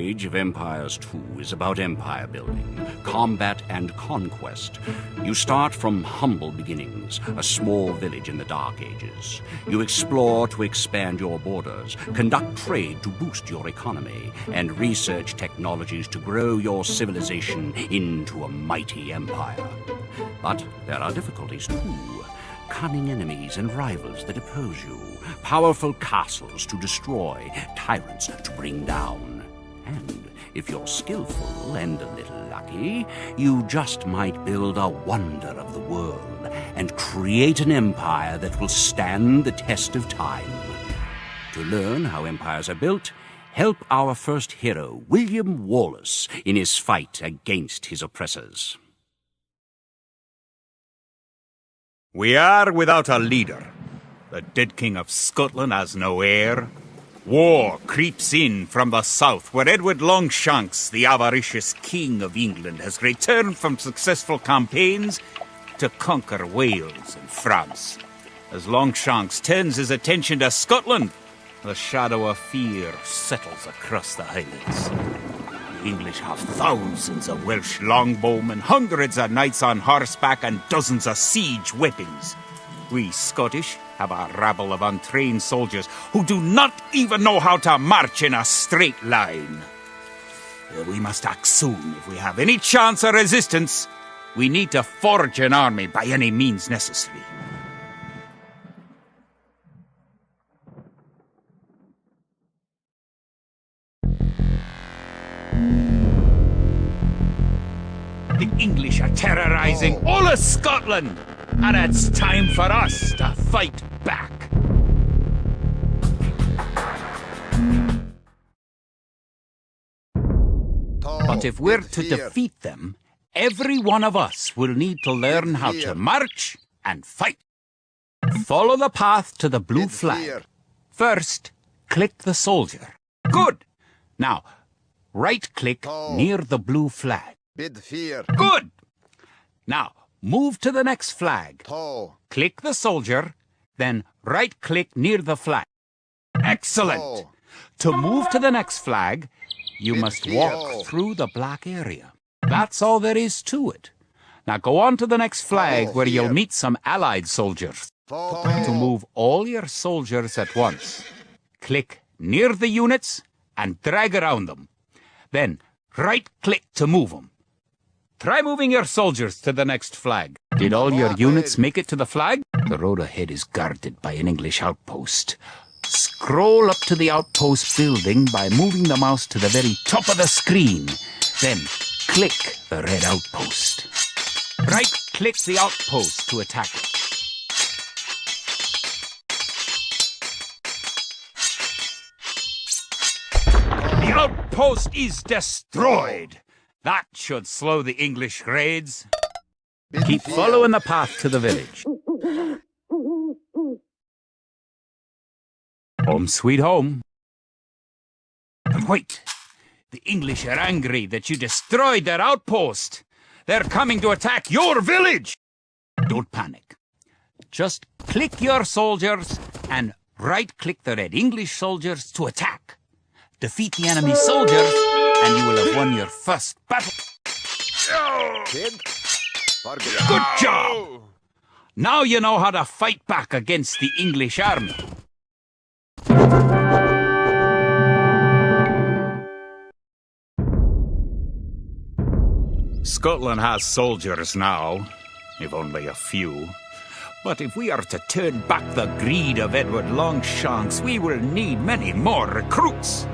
Age of Empires 2 is about empire building, combat, and conquest. You start from humble beginnings, a small village in the Dark Ages. You explore to expand your borders, conduct trade to boost your economy, and research technologies to grow your civilization into a mighty empire. But there are difficulties too. Cunning enemies and rivals that oppose you, powerful castles to destroy, tyrants to bring down. And if you're skillful and a little lucky, you just might build a wonder of the world and create an empire that will stand the test of time. To learn how empires are built, help our first hero, William Wallace, in his fight against his oppressors. We are without a leader. The dead King of Scotland has no heir. War creeps in from the south, where Edward Longshanks, the avaricious King of England, has returned from successful campaigns to conquer Wales and France. As Longshanks turns his attention to Scotland, the shadow of fear settles across the Highlands. The English have thousands of Welsh longbowmen, hundreds of knights on horseback, and dozens of siege weapons. We Scottish have a rabble of untrained soldiers who do not even know how to march in a straight line. We must act soon if we have any chance of resistance. We need to forge an army by any means necessary. The English are terrorizing all of Scotland, and it's time for us to fight back. But if we're to defeat them, every one of us will need to learn how to march and fight. Follow the path to the blue flag. First, click the soldier. Good! Now, right-click near the blue flag. Bid fear. Good! Now, move to the next flag. Click the soldier, then right-click near the flag. Excellent! To move to the next flag, you must walk through the black area. That's all there is to it. Now go on to the next flag where you'll meet some allied soldiers. To move all your soldiers at once, click near the units and drag around them. Then right-click to move them. Try moving your soldiers to the next flag. Did all your units make it to the flag? The road ahead is guarded by an English outpost. Scroll up to the outpost building by moving the mouse to the very top of the screen. Then click the red outpost. Right-click the outpost to attack it. The outpost is destroyed. That should slow the English raids. Keep following the path to the village. Home sweet home. But wait, the English are angry that you destroyed their outpost. They're coming to attack your village. Don't panic. Just click your soldiers and right-click the red English soldiers to attack. Defeat the enemy soldiers, and you will have won your first battle. Good job! Now you know how to fight back against the English army. Scotland has soldiers now, if only a few. But if we are to turn back the greed of Edward Longshanks, we will need many more recruits.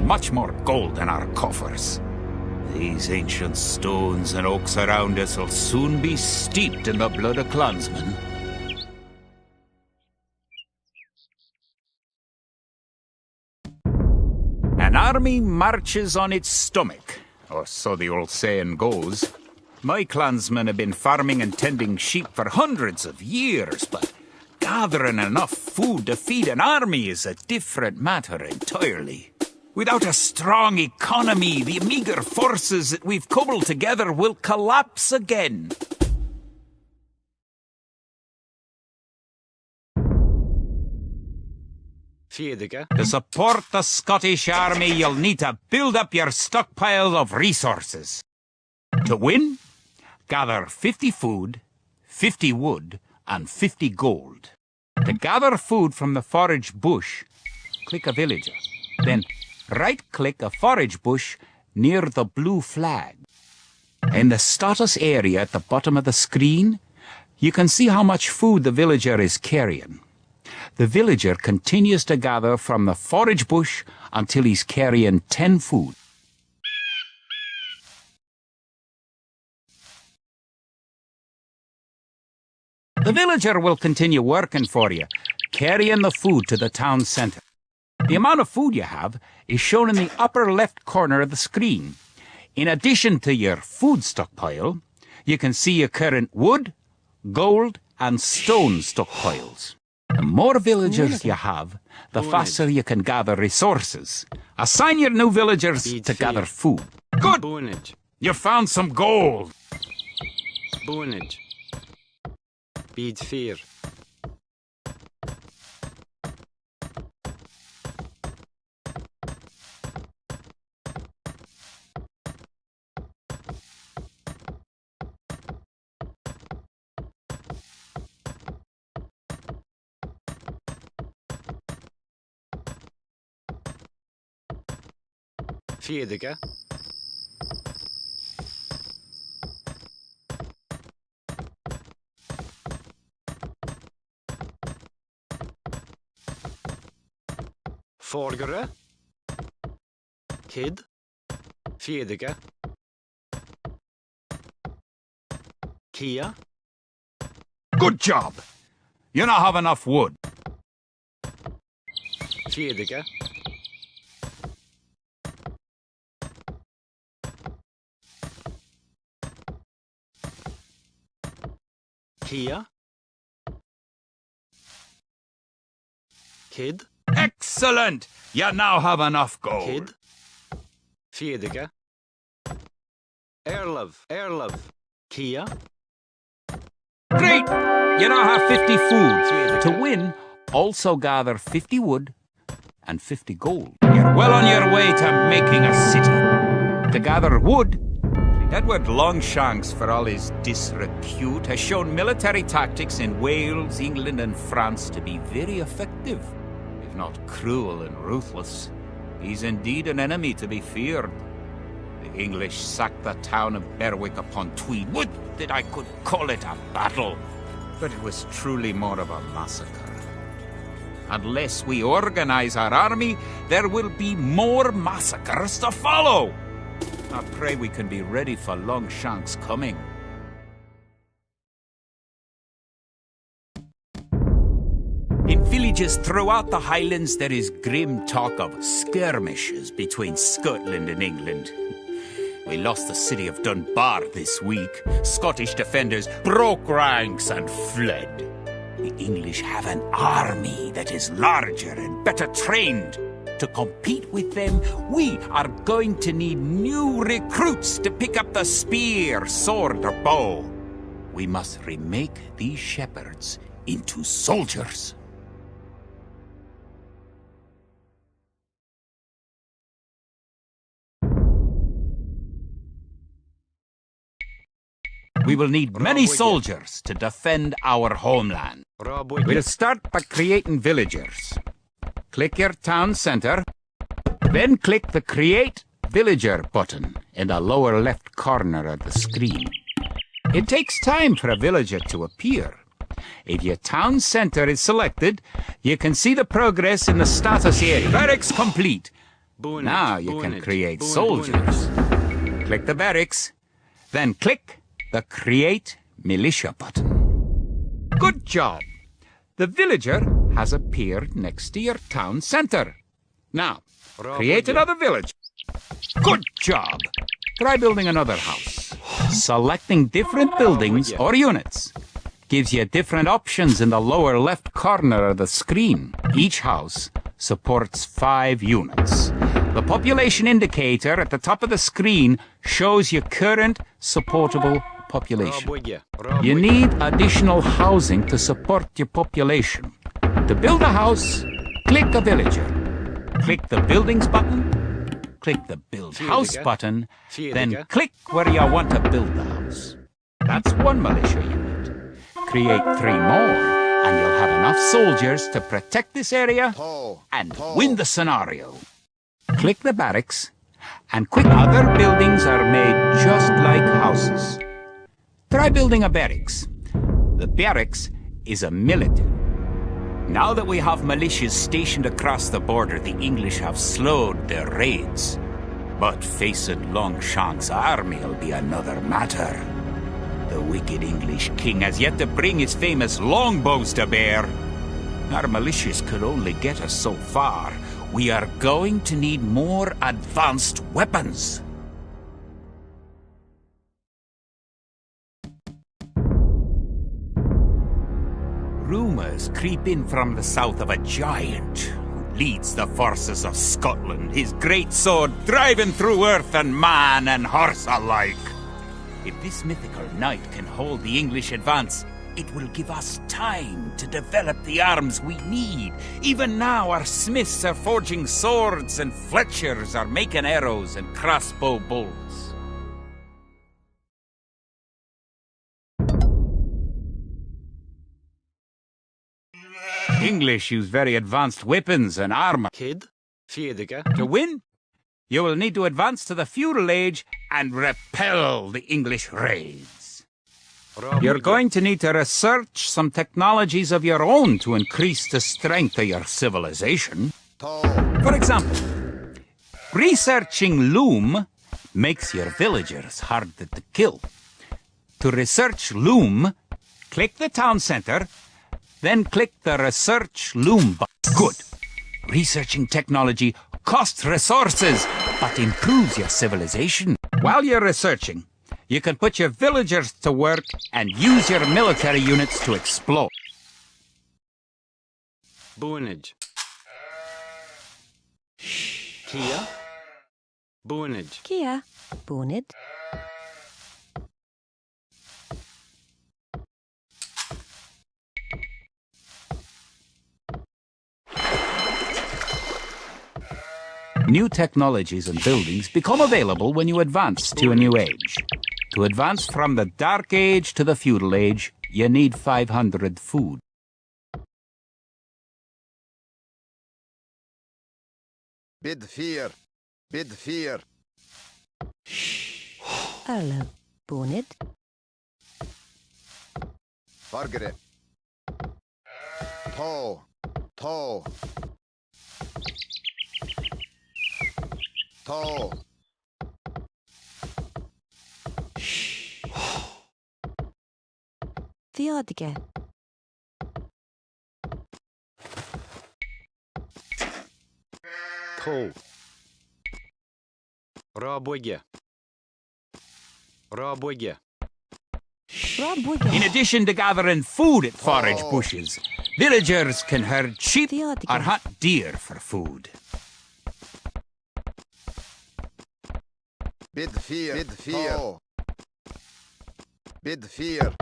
Much more gold in our coffers. These ancient stones and oaks around us will soon be steeped in the blood of clansmen. An army marches on its stomach, or so the old saying goes. My clansmen have been farming and tending sheep for hundreds of years, but gathering enough food to feed an army is a different matter entirely. Without a strong economy, the meager forces that we've cobbled together will collapse again. Fiedige. To support the Scottish Army, you'll need to build up your stockpile of resources. To win, gather 50 food, 50 wood, and 50 gold. To gather food from the forage bush, click a villager. Then right-click a forage bush near the blue flag. In the status area at the bottom of the screen, you can see how much food the villager is carrying. The villager continues to gather from the forage bush until he's carrying 10 food. The villager will continue working for you, carrying the food to the town centre. The amount of food you have is shown in the upper left corner of the screen. In addition to your food stockpile, you can see your current wood, gold, and stone stockpiles. The more villagers you have, the faster you can gather resources. Assign your new villagers to gather food. Good! Bonage. You found some gold! Bonage. Bid 4. Fiedige. Forgere. Kid. Fiedige. Kia. Good job! You now have enough wood. Fiedige. Kia. Kid. Excellent! You now have enough gold. Kid. Fiedige. Erlov. Kia. Great! You now have 50 food. To win, also gather 50 wood and 50 gold. You're well on your way to making a city. To gather wood, Edward Longshanks, for all his disrepute, has shown military tactics in Wales, England, and France to be very effective, if not cruel and ruthless. He's indeed an enemy to be feared. The English sacked the town of Berwick upon Tweed. Would that I could call it a battle, but it was truly more of a massacre. Unless we organize our army, there will be more massacres to follow. I pray we can be ready for Longshanks' coming. In villages throughout the Highlands, there is grim talk of skirmishes between Scotland and England. We lost the city of Dunbar this week. Scottish defenders broke ranks and fled. The English have an army that is larger and better trained. To compete with them, we are going to need new recruits to pick up the spear, sword, or bow. We must remake these shepherds into soldiers. We will need many soldiers to defend our homeland. We'll start by creating villagers. Click your town center, then click the Create Villager button in the lower left corner of the screen. It takes time for a villager to appear. If your town center is selected, you can see the progress in the status area. Barracks complete. Now you can create soldiers. Click the barracks, then click the Create Militia button. Good job! The villager has appeared next to your town center. Now, create another village. Good job! Try building another house. Selecting different buildings or units gives you different options in the lower left corner of the screen. Each house supports 5 units. The population indicator at the top of the screen shows your current supportable population. You need additional housing to support your population. To build a house, click a villager. Click the buildings button, click the build house button, then click where you want to build the house. That's one militia unit. Create 3 more, and you'll have enough soldiers to protect this area and win the scenario. Click the barracks, and quick other buildings are made just like houses. Try building a barracks. The barracks is a military. Now that we have militias stationed across the border, the English have slowed their raids. But face it, Longshanks' army will be another matter. The wicked English king has yet to bring his famous longbows to bear. Our militias could only get us so far. We are going to need more advanced weapons. Rumors creep in from the south of a giant who leads the forces of Scotland, his great sword driving through earth and man and horse alike. If this mythical knight can hold the English advance, it will give us time to develop the arms we need. Even now, our smiths are forging swords and fletchers are making arrows and crossbow bolts. English use very advanced weapons and armor. Kid, Fiediger, To win, you will need to advance to the feudal age and repel the English raids. You're going to need to research some technologies of your own to increase the strength of your civilization. For example, researching loom makes your villagers harder to kill. To research loom, click the town center, then click the research loom button. Good. Researching technology costs resources, but improves your civilization. While you're researching, you can put your villagers to work and use your military units to explore. Boonage. Kia, Boonage. Kia, Bonid. New technologies and buildings become available when you advance to a new age. To advance from the Dark Age to the Feudal Age, you need 500 food. Bid fear. Bid fear. Arlo, Bonid. Fargre. Tall. Tall. Tall. Theodige. Toe. Rabwege. Rabwege. Robwige. In addition to gathering food at forage bushes, villagers can herd sheep or hunt deer for food. Bid fear. Bid fear. Tall. Bid fear.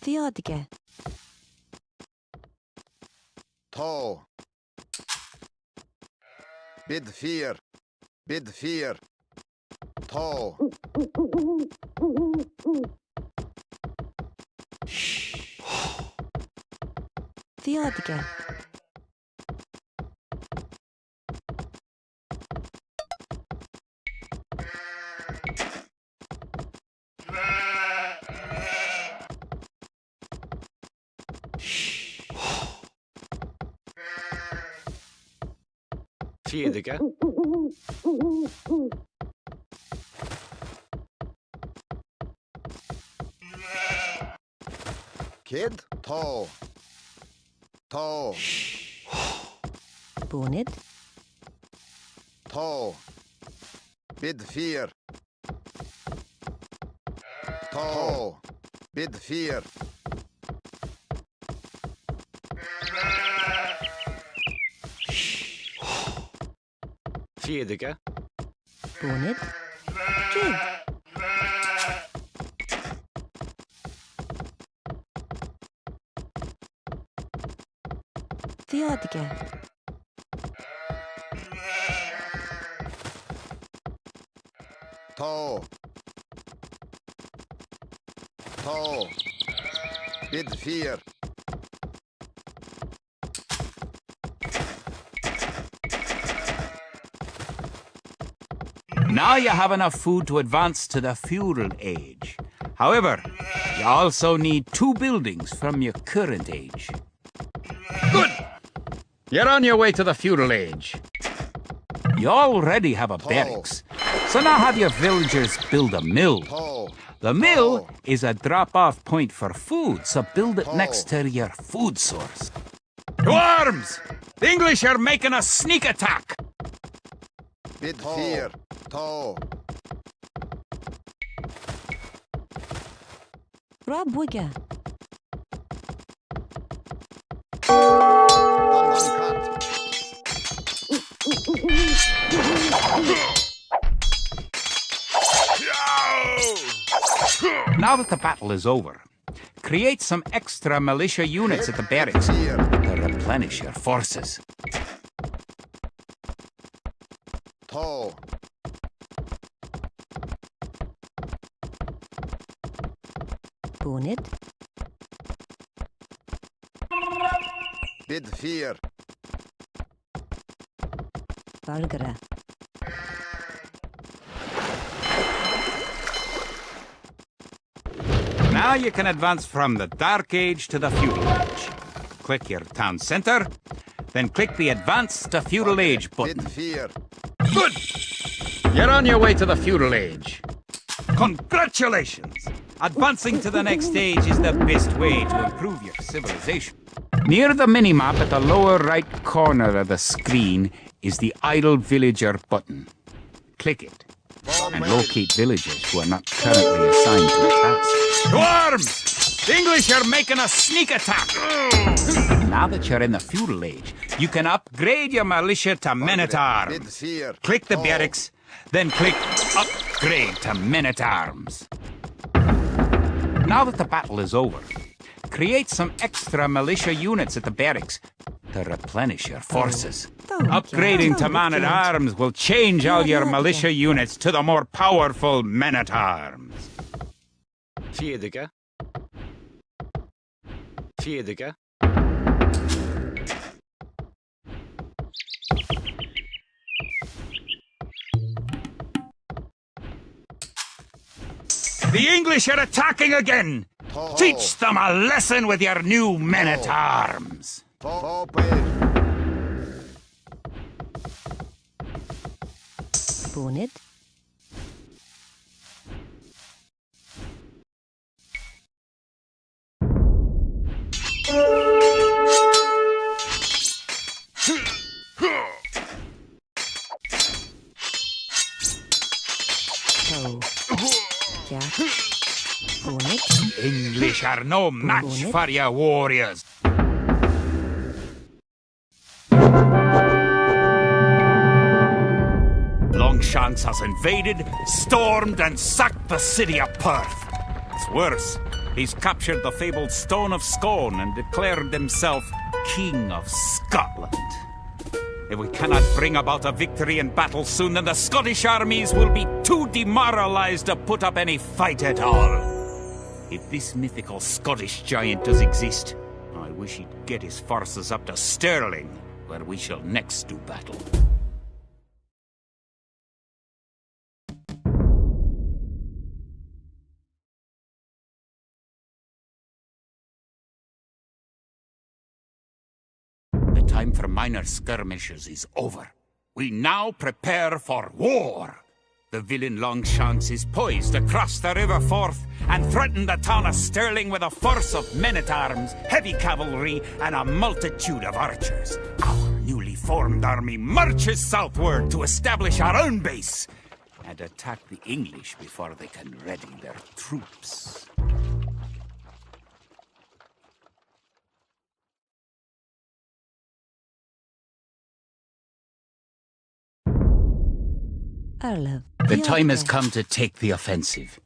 Theodige. Tall. Bid fear. Bid fear. Tall. Theodige. Fiediger. Kid. Tall. Tall. Bonid. Tall. Bid fear. Tall. Bid fear. Fiediger. Bonid. Kid. Theodige. To. To. Bid 4. Now you have enough food to advance to the feudal age. However, you also need 2 buildings from your current age. Good! You're on your way to the feudal age. You already have a barracks, so now have your villagers build a mill. To. The mill is a drop-off point for food, so build it next to your food source. To arms! The English are making a sneak attack! Bid 4. To. Rabwiga. Dandankat. Now that the battle is over, create some extra militia units at the barracks 4. to replenish your forces. To. Bunid. Bid 4. Vargara. Now you can advance from the Dark Age to the Feudal Age. Click your town center, then click the Advance to Feudal Age Bid button. 4. Good! You're on your way to the Feudal Age. Congratulations! Advancing to the next stage is the best way to improve your civilization. Near the minimap at the lower right corner of the screen is the Idle Villager button. Click it and locate villagers who are not currently assigned to a task. To arms! The English are making a sneak attack! Now that you're in the feudal age, you can upgrade your militia to Bid men-at-arms. 4. Click the To. barracks, then click Upgrade to Men-at-Arms. Now that the battle is over, create some extra militia units at the barracks to replenish your forces. Upgrading to man-at-arms will change all your militia units to the more powerful men-at-arms. Fjedika. Fjedika. The English are attacking again! To. Teach them a lesson with your new men-at-arms! To. Bunid. So. Yeah. Bunid. English are no match for your warriors. Longshanks has invaded, stormed, and sacked the city of Perth. It's worse. He's captured the fabled Stone of Scone and declared himself King of Scotland. If we cannot bring about a victory in battle soon, then the Scottish armies will be too demoralized to put up any fight at all. If this mythical Scottish giant does exist, I wish he'd get his forces up to Stirling, where we shall next do battle. The time for minor skirmishes is over. We now prepare for war. The villain Longshanks is poised to cross the River Forth and threaten the town of Stirling with a force of men-at-arms, heavy cavalry, and a multitude of archers. Our newly formed army marches southward to establish our own base and attack the English before they can ready their troops. The time has come to take the offensive.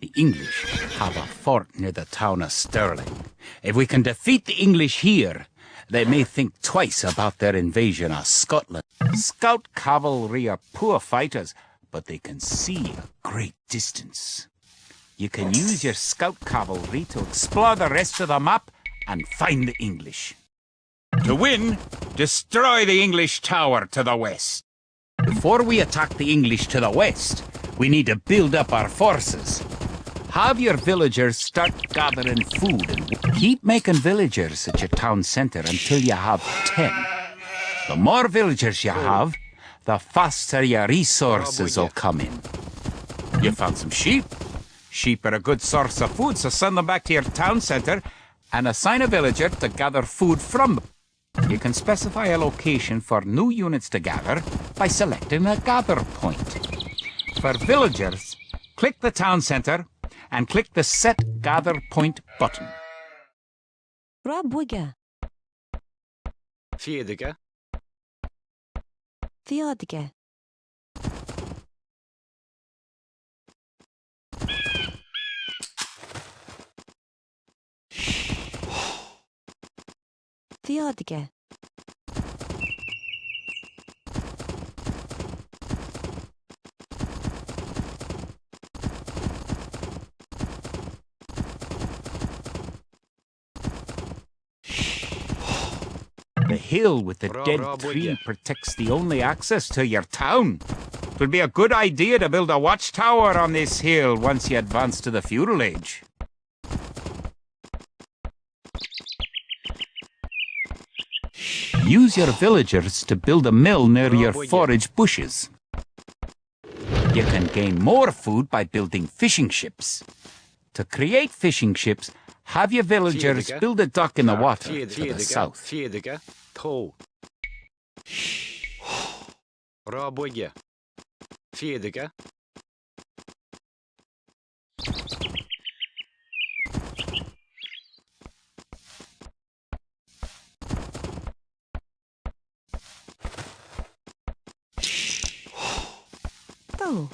The English have a fort near the town of Stirling. If we can defeat the English here, they may think twice about their invasion of Scotland. Scout cavalry are poor fighters, but they can see a great distance. You can use your scout cavalry to explore the rest of the map and find the English. To win, destroy the English tower to the west. Before we attack the English to the west, we need to build up our forces. Have your villagers start gathering food and keep making villagers at your town center until you have 10. The more villagers you have, the faster your resources will come in. You found some sheep? Sheep are a good source of food, so send them back to your town center and assign a villager to gather food from them. You can specify a location for new units to gather by selecting a gather point. For villagers, click the town center and click the Set Gather Point button. Rabuga. Fiedeke. Theodike. Theodike. The hill with the dead tree protects the only access to your town. It would be a good idea to build a watchtower on this hill once you advance to the feudal age. Use your villagers to build a mill near your forage bushes. You can gain more food by building fishing ships. To create fishing ships, have your villagers build a dock in the water to the south. Fiedeke. To. Rabuge. Fiedeke. To.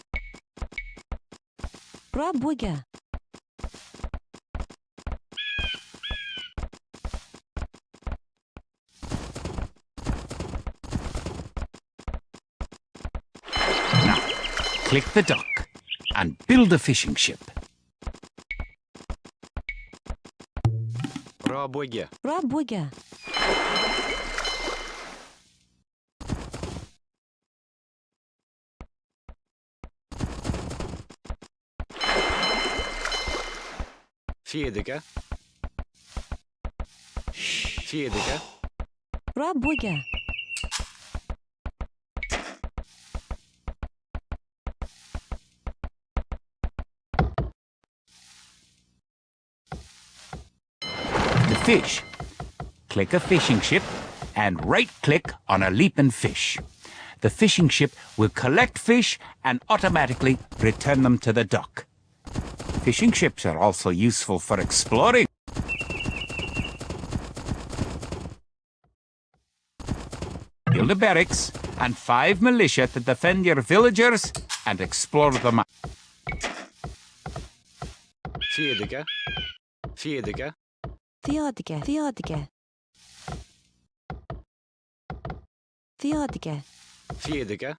Rabuga. Click the dock and build a fishing ship. Rabuge. Rabuga. Fiedeke. Fiedeke. Rabuga. Fish. Click a fishing ship and right-click on a leaping fish. The fishing ship will collect fish and automatically return them to the dock. Fishing ships are also useful for exploring. Build a barracks and 5 militia to defend your villagers and explore the map. Fiedeke. Fiedeke. Theodike. Theodike. Theodike. Fiedeke.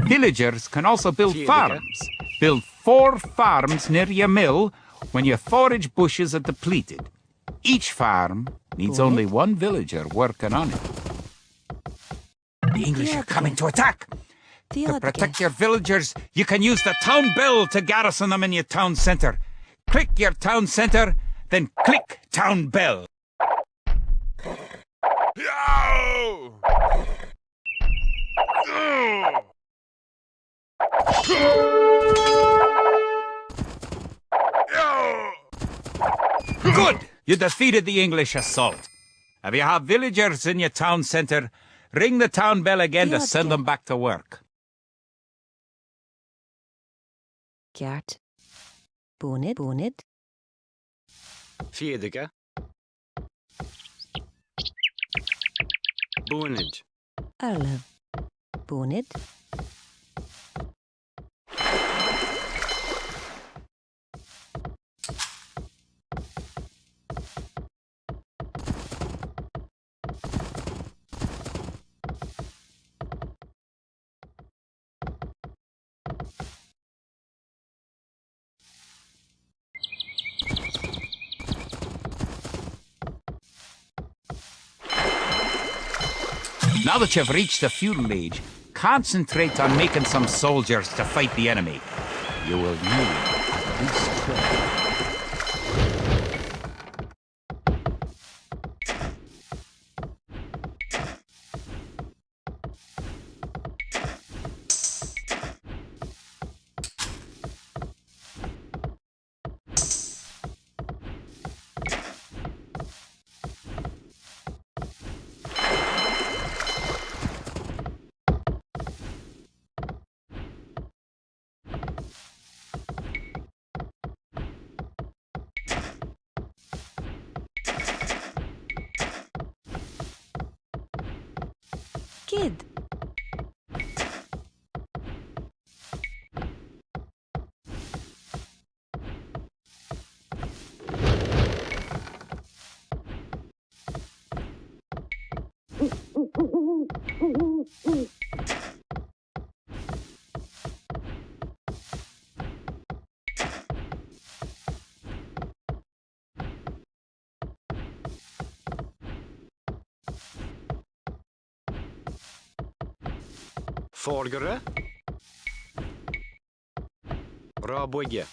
Villagers can also build Fiedeke. farms. Build 4 farms near your mill when your forage bushes are depleted. Each farm needs only 1 villager working on it. The English are coming to attack. To protect your villagers, you can use the town bell to garrison them in your town center. Click your town center, then click town bell. Good! You defeated the English assault. If you have villagers in your town center, ring the town bell again to send them back to work. Gert. Bonnet. Bonnet. Fiedeke. Bonnet. Arle. Bonnet. Now that you've reached the feudal age, concentrate on making some soldiers to fight the enemy. You will need at least 12. Kid. Forgere. Raboge.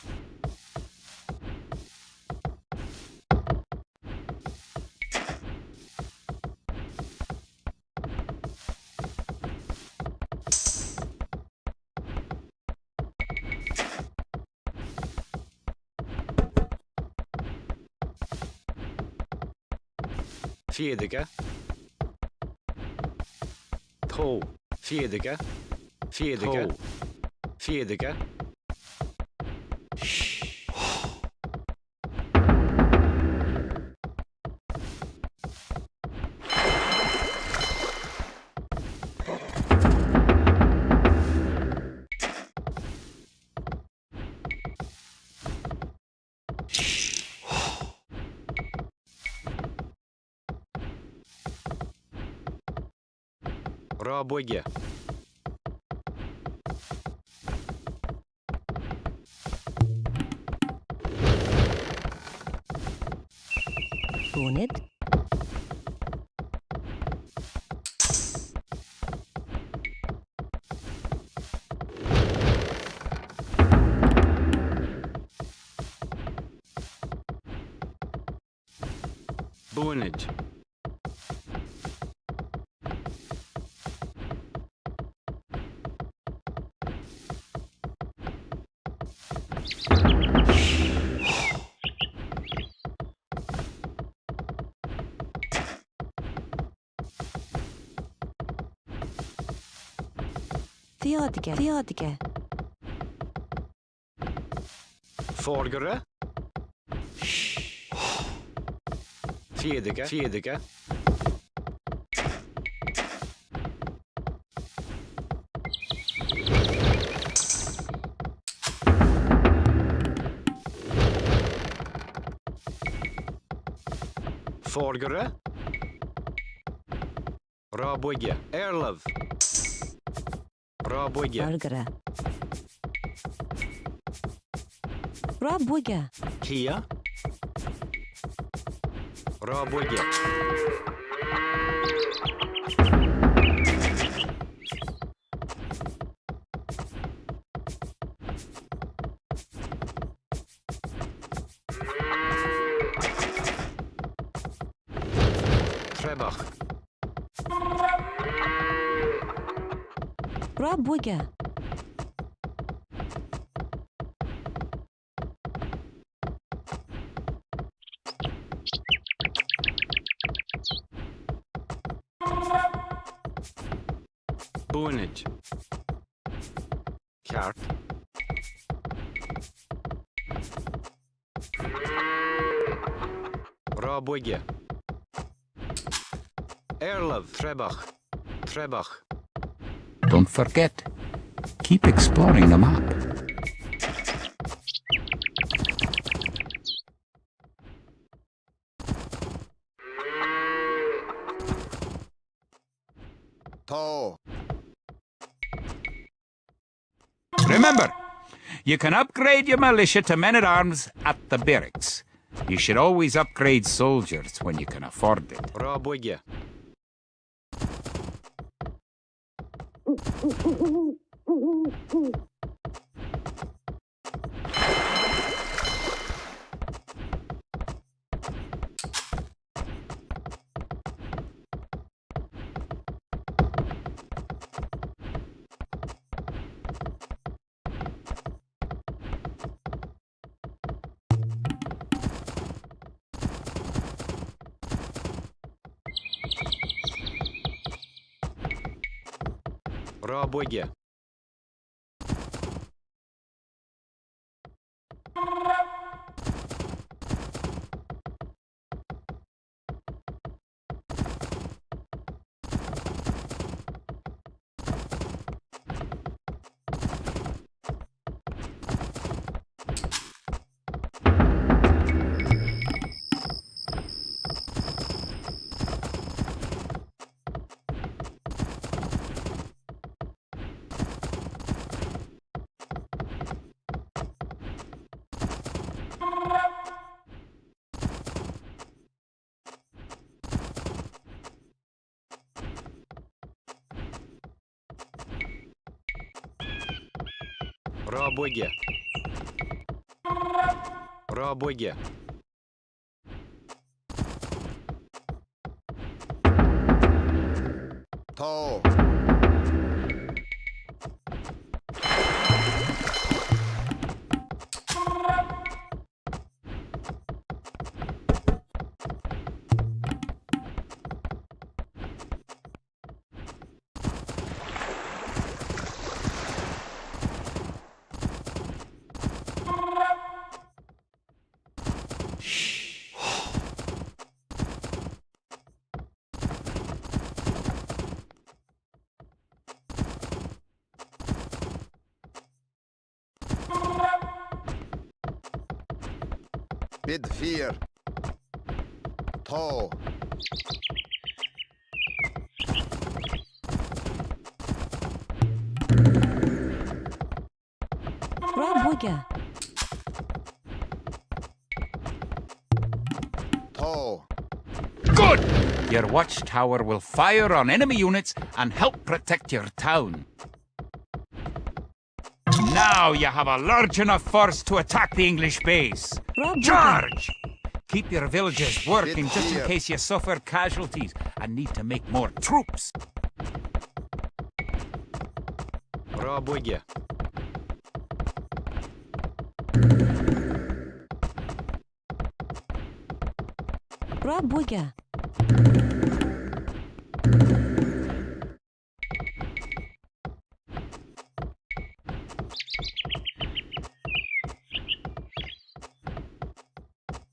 Fjedike. Tro. Fjedike. Fjedike. Fjedike. Raboge. Bonnet. Bunage. Theodige. Theodige. Forgere. Fjedike. Fjedike. Forgere. Raboge. Erlov. Raboge. Argara. Raboge. Kia. Raboge. Trebach. Raboge. Bunage. Kart. Raboge. Erlov. Trebach. Trebach. Don't forget, keep exploring the map. To. Remember, you can upgrade your militia to men-at-arms at the barracks. You should always upgrade soldiers when you can afford it. Raboge. Рабоге. Рабоге. Рабоге. Toe. Bid 4. Toe. Rabuga. Toe. Good! Your watchtower will fire on enemy units and help protect your town. Now you have a large enough force to attack the English base. Rabuga. Charge! Keep your villages working Bit just in here. case you suffer casualties and need to make more troops. Рабоге. Rabuga.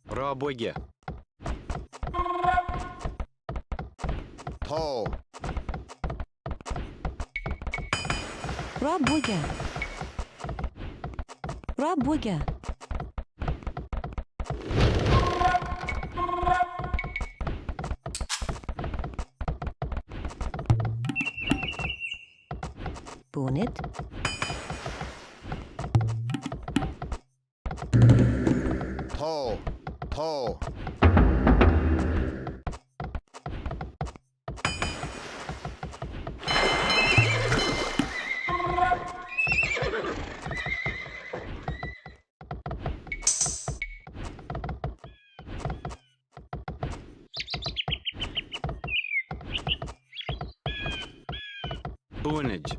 Рабоге. Toe. Rabuga. Rabuga. Bonnet. Toe. Toe. Bunage.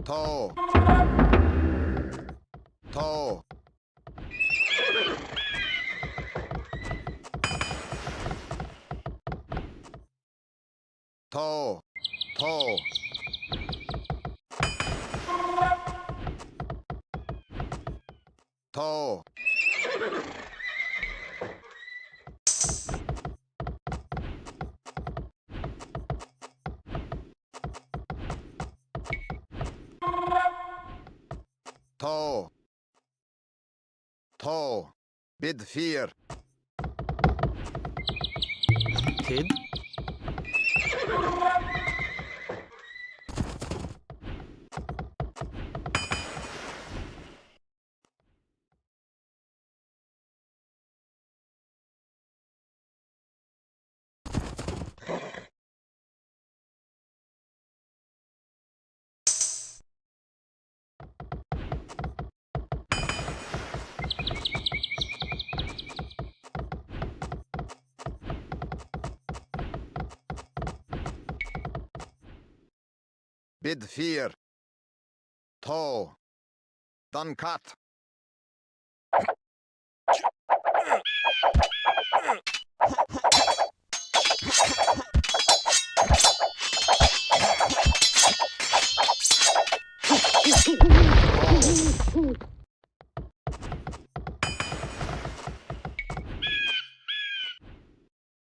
Toe. Toe. Toe. Toe. Toe. Toe. Toe. Bid 4. Kid. Bid 4. To. Dan kat.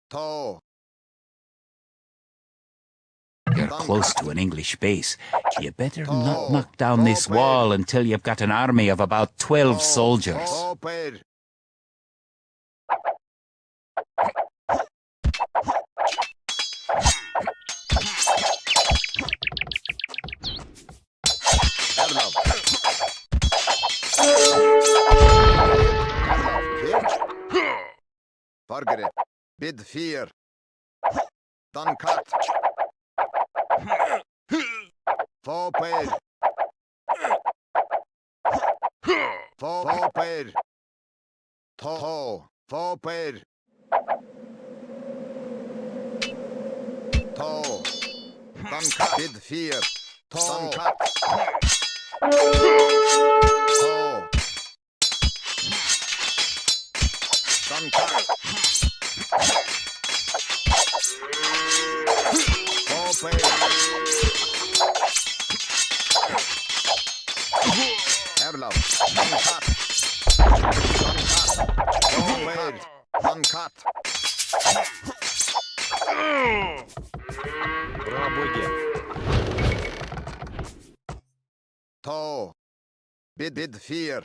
To. You're close to an English base. You better not knock down this wall until you've got an army of about 12 soldiers. Oper. Erlav. Fargere. Bid 4. Dan kat. Foper. Foper. To. Foper. To. Dan kat. Bid 4. To. Dan kat. To. Dan kat. Foper. Erlav. Dan kat. Dan kat. Foper. Dan kat. Bra bygge. To. Bid 4.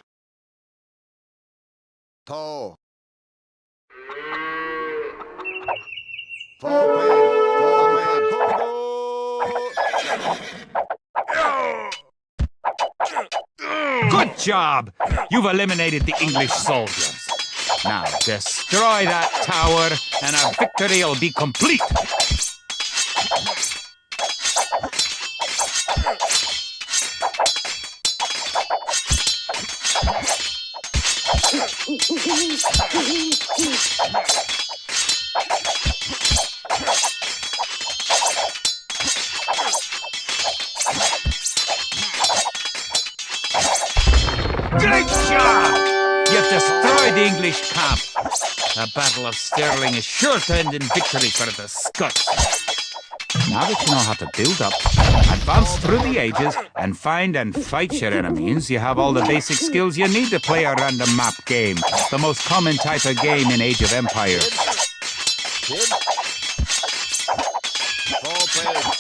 To. Foper. Good job! You've eliminated the English soldiers. Now destroy that tower and our victory will be complete. Great job! You've destroyed the English camp. The Battle of Stirling is sure to end in victory for the Scots. Now that you know how to build up, advance through the ages, and find and fight your enemies, you have all the basic skills you need to play a random map game, the most common type of game in Age of Empires. Kid. Foper.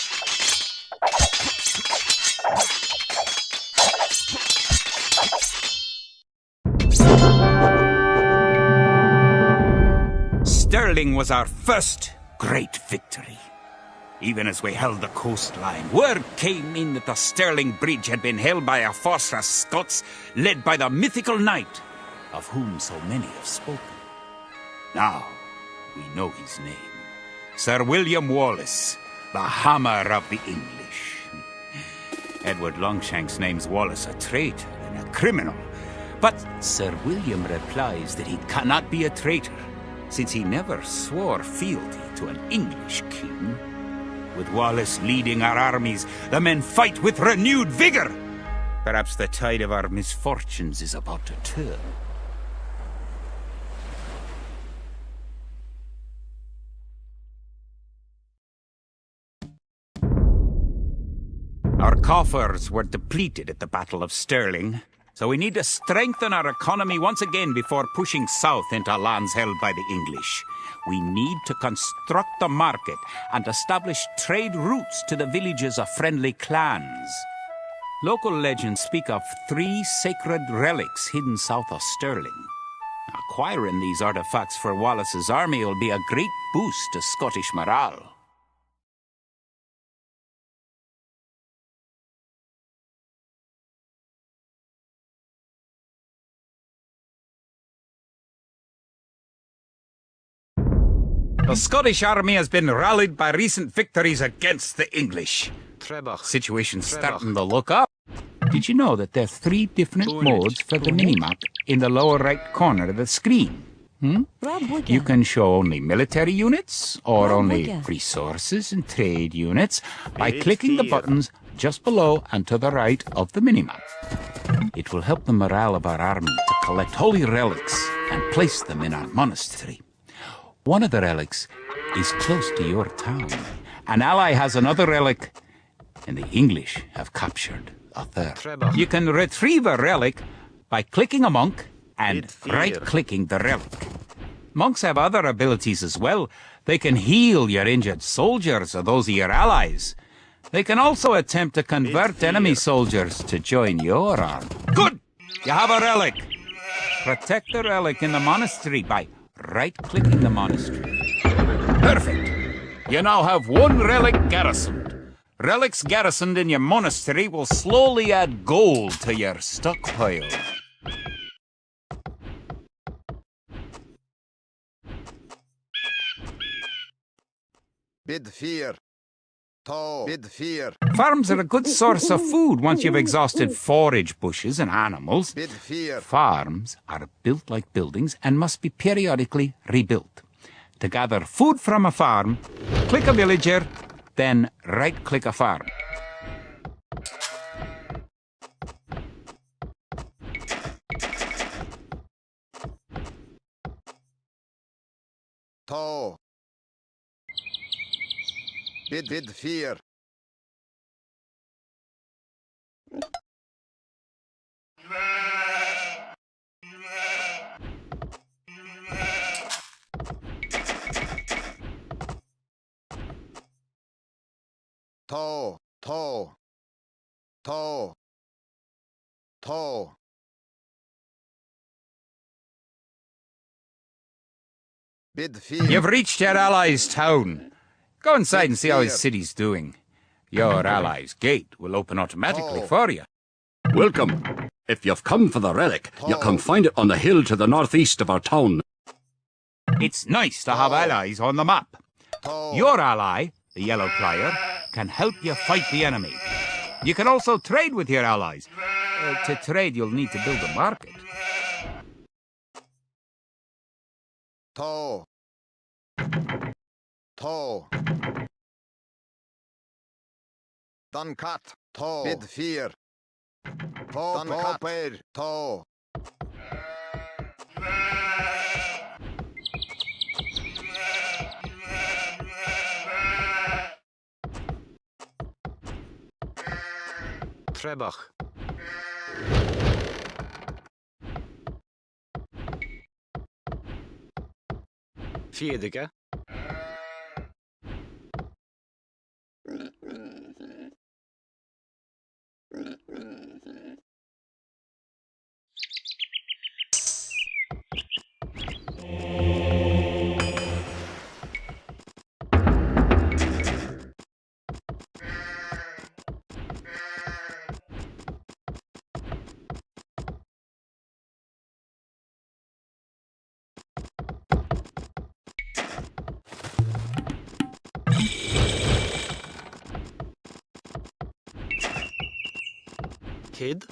Stirling was our first great victory. Even as we held the coastline, word came in that the Stirling Bridge had been held by a force of Scots led by the mythical knight, of whom so many have spoken. Now we know his name. Sir William Wallace, the Hammer of the English. Edward Longshanks names Wallace a traitor and a criminal, but Sir William replies that he cannot be a traitor, since he never swore fealty to an English king. With Wallace leading our armies, the men fight with renewed vigor. Perhaps the tide of our misfortunes is about to turn. Our coffers were depleted at the Battle of Stirling, so we need to strengthen our economy once again before pushing south into lands held by the English. We need to construct a market and establish trade routes to the villages of friendly clans. Local legends speak of 3 sacred relics hidden south of Stirling. Acquiring these artifacts for Wallace's army will be a great boost to Scottish morale. The Scottish army has been rallied by recent victories against the English. Trebach. Situation's starting to look up. Did you know that there are 3 different modes for the minimap in the lower right corner of the screen? You can show only military units or only resources and trade units by clicking the buttons just below and to the right of the minimap. It will help the morale of our army to collect holy relics and place them in our monastery. One of the relics is close to your town. An ally has another relic, and the English have captured a third. Treba. You can retrieve a relic by clicking a monk and Bid fear. right-clicking the relic. Monks have other abilities as well. They can heal your injured soldiers or those of your allies. They can also attempt to convert fear. enemy soldiers to join your army. Good! You have a relic. Protect the relic in the monastery by right-clicking the monastery. Perfect. You now have one relic garrisoned. Relics garrisoned in your monastery will slowly add gold to your stockpile. Bid fear. To. Bid fear. Farms are a good source of food once you've exhausted forage bushes and animals. Bid fear. Farms are built like buildings and must be periodically rebuilt. To gather food from a farm, click a villager, then right-click a farm. To. Bid fear. To. To. To. To. Bid fear. You've reached your ally's town. Go inside and see how his city's doing. Your ally's gate will open automatically for you. Welcome. If you've come for the relic, you can find it on the hill to the northeast of our town. It's nice to have allies on the map. To. Your ally, the yellow player, can help you fight the enemy. You can also trade with your allies. To trade, you'll need to build a market. To. To. Duncat. To. Bid fear. To. Duncat. To. Trebach. Fiedeke. Kid.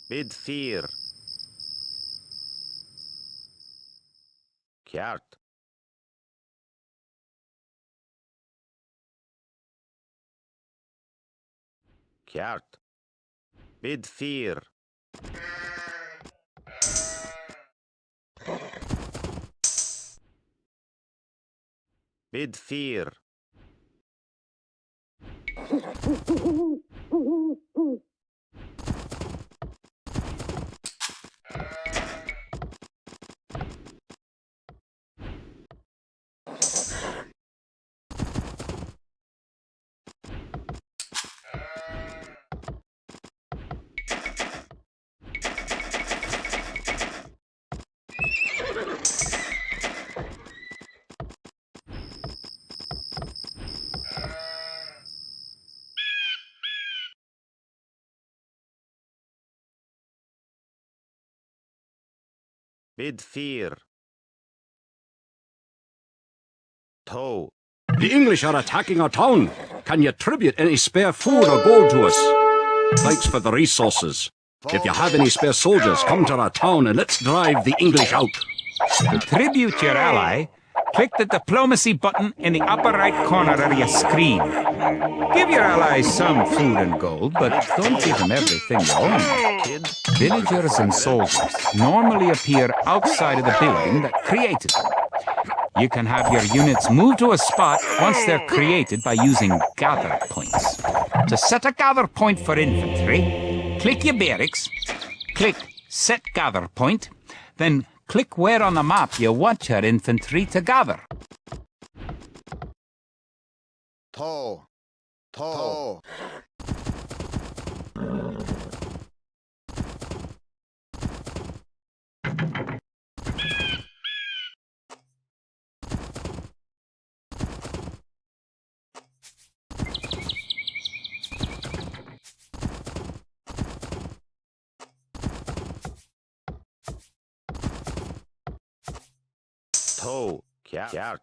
Bid fear. Kjart. Kjart. Bid fear. Bid fear. Bid 4. Toe. The English are attacking our town. Can you tribute any spare food or gold to us? Thanks for the resources. If you have any spare soldiers, come to our town and let's drive the English out. To tribute your ally, click the diplomacy button in the upper right corner of your screen. Give your allies some food and gold, but don't give them everything you own. Kid. Villagers and soldiers normally appear outside of the building that created them. You can have your units move to a spot once they're created by using gather points. To set a gather point for infantry, click your barracks, click Set Gather Point, then click where on the map you want your infantry to gather. Toe. Toe. Toe. Kjart.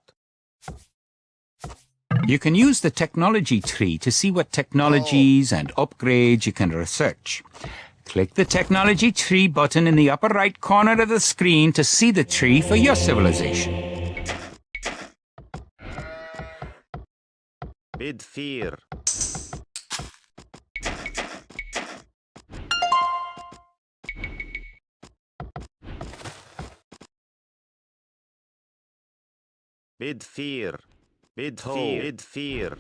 You can use the technology tree to see what technologies and upgrades you can research. Click the technology tree button in the upper right corner of the screen to see the tree for your civilization. Bid 4. Bid 4. Bid 4. Bid 4.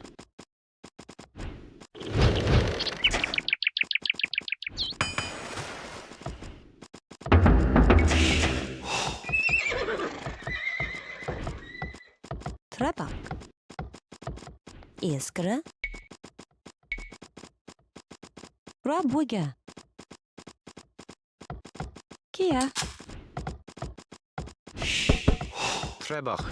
Trebak. Iskra. Rabuga. Kia. Trebach.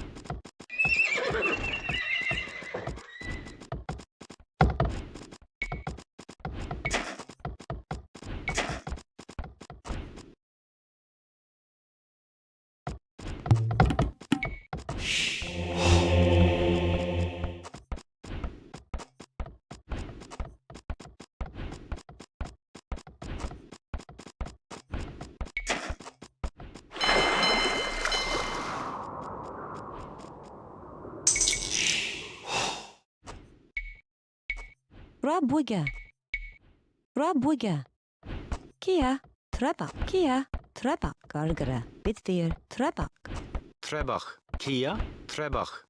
Rabuga. Rabuga. Kia. Trebak. Kia. Trebak. Gargara. Bitfir. Trebak. Trebach. Kia. Trebach.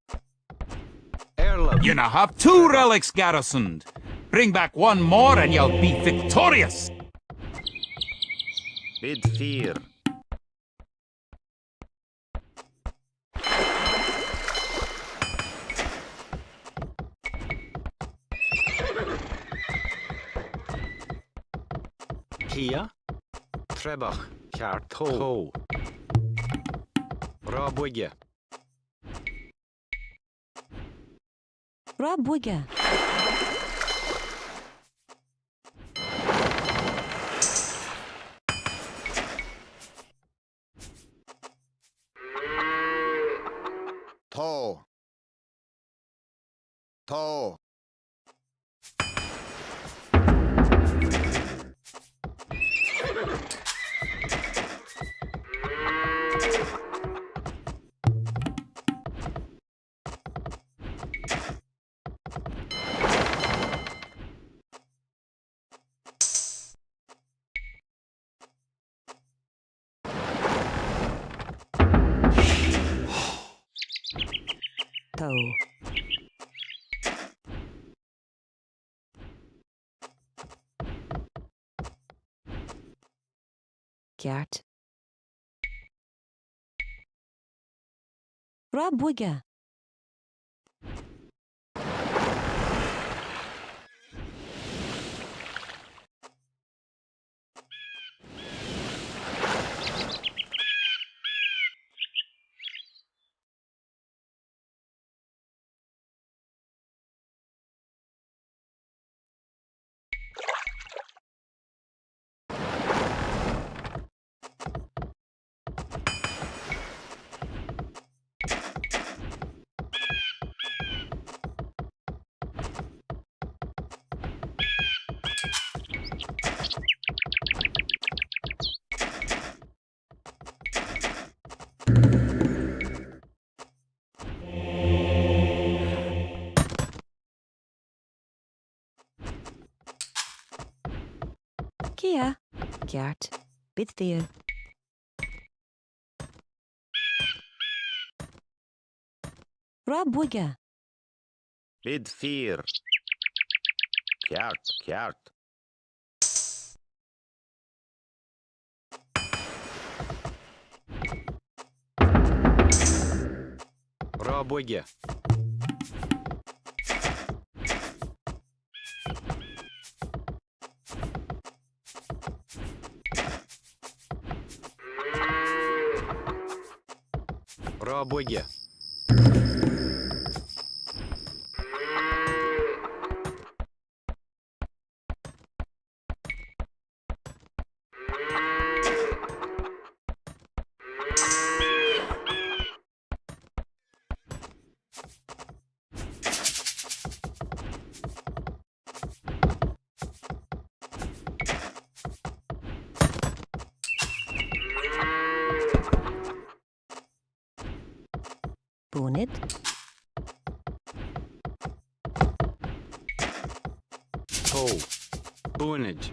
Erlem. You now have 2 relics garrisoned. Bring back 1 more and you'll be victorious. Bid 4. Kia. Trebach. Kjart. Toe. Rabuga. Rabuga. Toe. Toe. Toe. Kjart. Rabuga. Kia, Gert, Bidfir. Rabwiga, Bidfir. Kjart, kjart. Rabwigge. Rabwigge. Bunid, Toe. Boonage.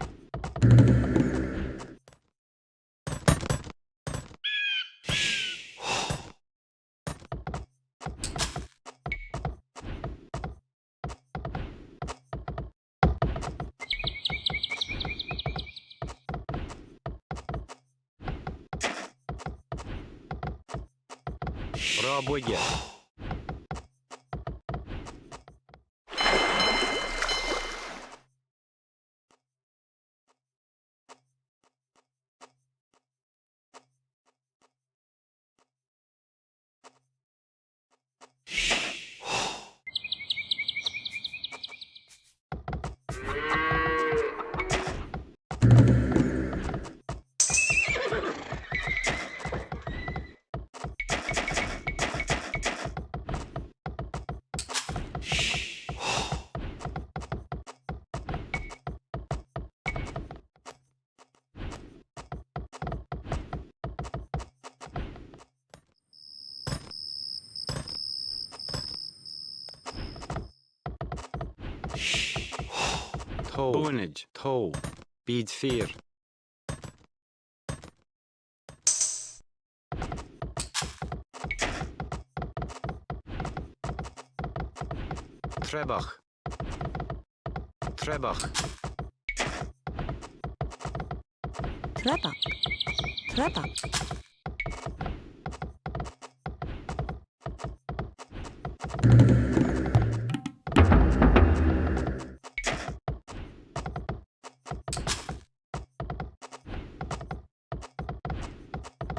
Rabwigge. Toe. Boonage. Toe. Bidfir. Trebach. Trebach. Trebak, Trebak,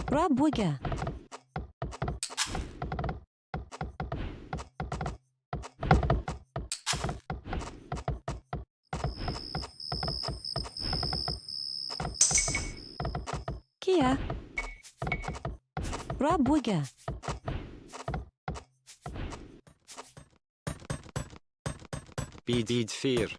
Rabwiga, Kia, Rabwiga, Bidfir.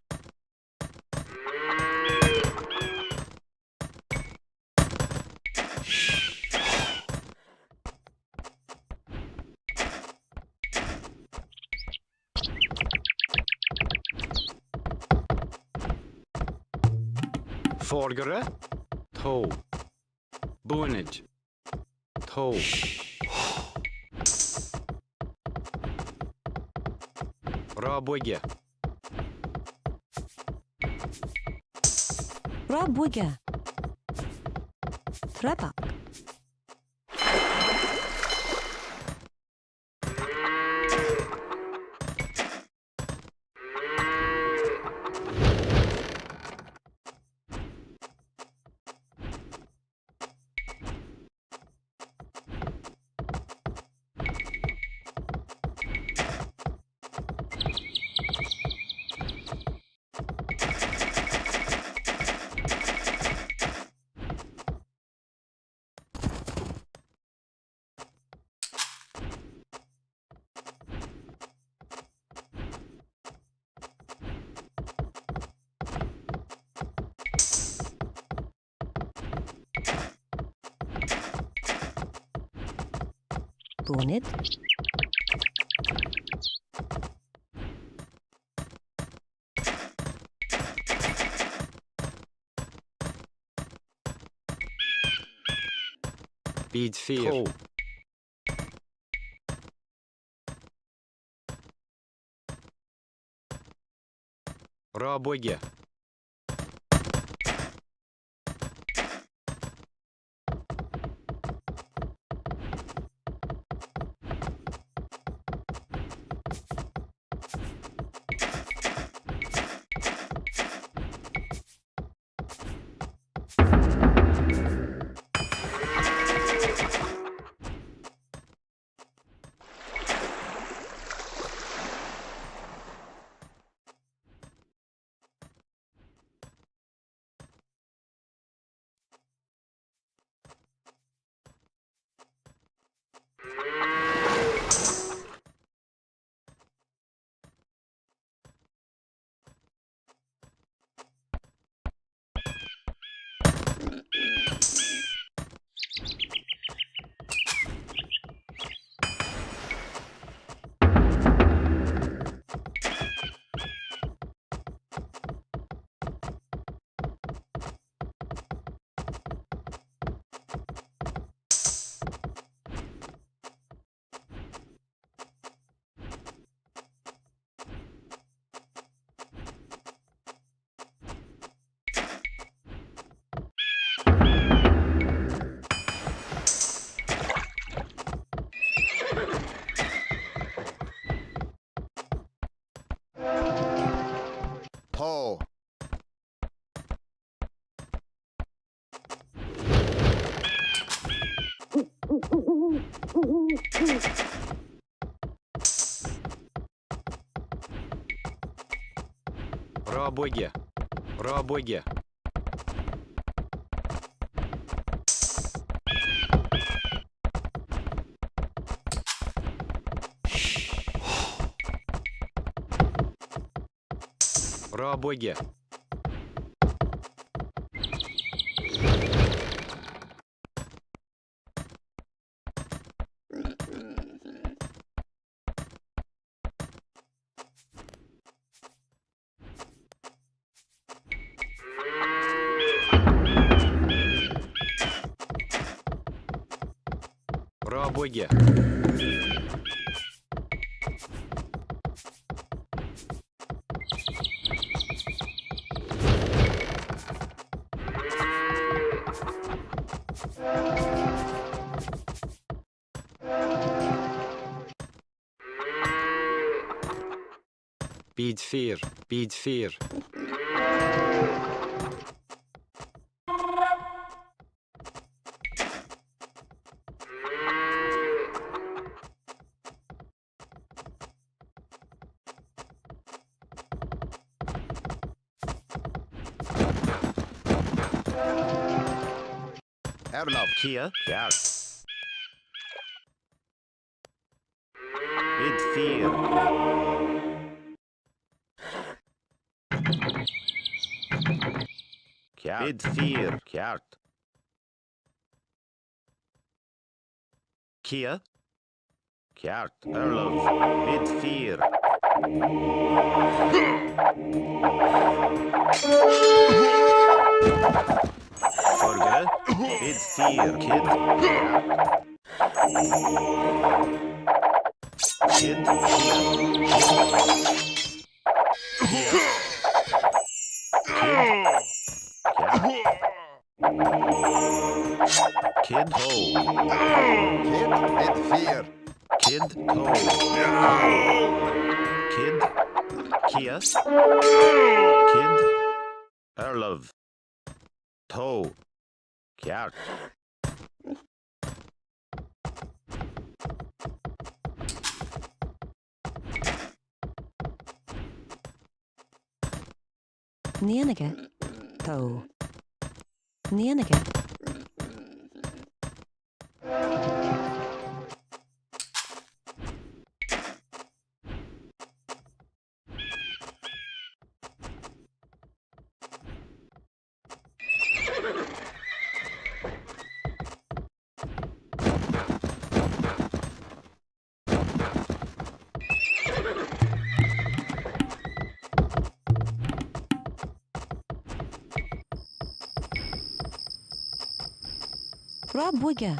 Forgere. Toe. Boonage. Toe. Rabwigge. Rabwiga, Trebak, Bunid, Bid 4. Toe. Ra bوجه. Toe. Ra bوجه. Ra bوجه. Ra bوجه. Ra bوجه. Bid 4. Bid 4. Erlov. Kia. Kjær. Bid 4. Kjært. Bid 4. Kjært. Kia. Kjært. Erlov. Bid 4. Torgere. Bid 4. Kid. Kid. Kid Ho. Kid Bid 4. Kid Ho. Kid. Kia. Kid. Erlov. Toe. Kjært. Nienige. Toe. Nienige. Ra bوجه.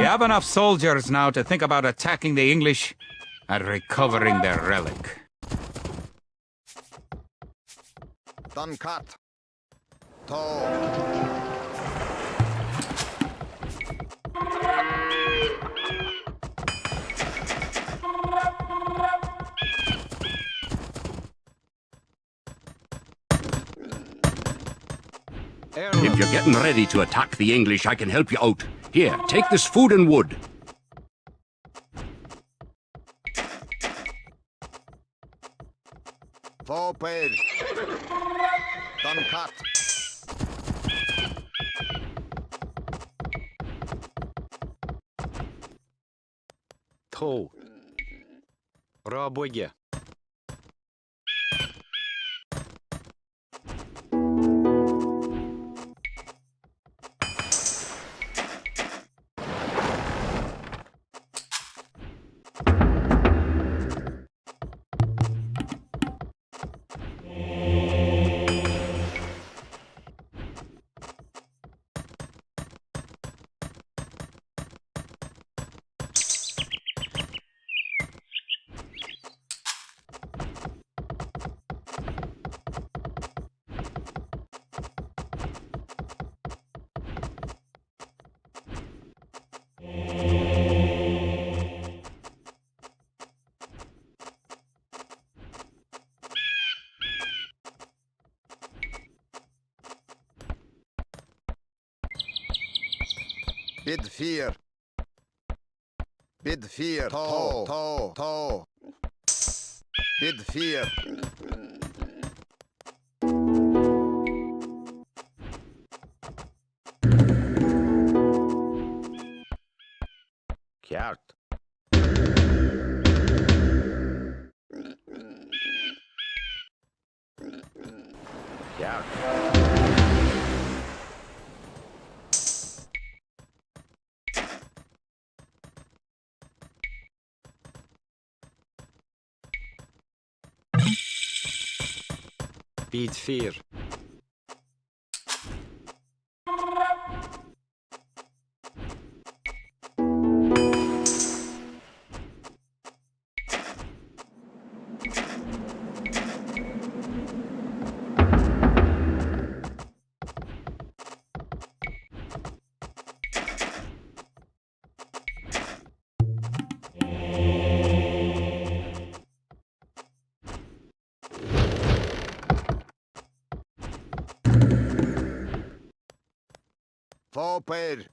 We have enough soldiers now to think about attacking the English and recovering their relic. Done cut. Toe. If you're getting ready to attack the English, I can help you out. Here, take this food and wood. Forward. Done cut. Toe. Roboge. Bid fear. Bid fear. Toe. Toe. Toe. Bid fear. Kjart. Kjart. Bid 4. Forward.